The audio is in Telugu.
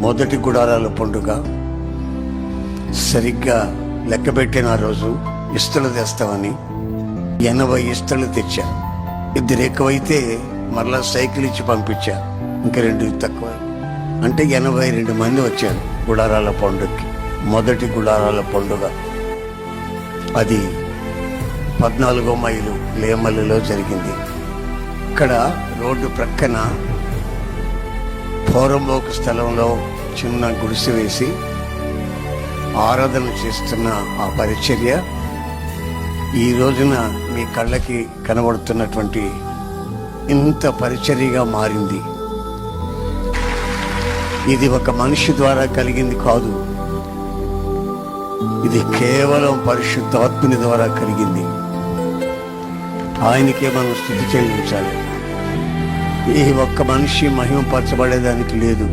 మొదటి గుడారాల పండుగ. సరిగ్గా లెక్కబెట్టిన ఆ రోజు ఇస్తలు తెస్తామని 80 ఇస్తలు తెచ్చా. 2 ఎక్కువైతే మరలా సైకిల్ ఇచ్చి పంపించా. ఇంకా 2 తక్కువ, అంటే 82 మంది వచ్చారు గుడారాల పండుగకి. మొదటి గుడారాల పండుగ అది 14వ మైలు లేమల్లిలో జరిగింది. ఇక్కడ రోడ్డు ప్రక్కన పోరంబోకు స్థలంలో చిన్న గుడిసె వేసి ఆరాధన చేస్తున్న ఆ పరిచర్య ఈ రోజున మీ కళ్ళకి కనబడుతున్నటువంటి ఇంత పరిచర్యగా మారింది. ఇది ఒక మనిషి ద్వారా కలిగింది కాదు, ఇది కేవలం పరిశుద్ధాత్ముని ద్వారా కలిగింది. ఆయనకే మనం స్తుతి చెల్లించాలి. ఈ ఒక్క మనిషి మహిమపరచబడేదానికి లేదు.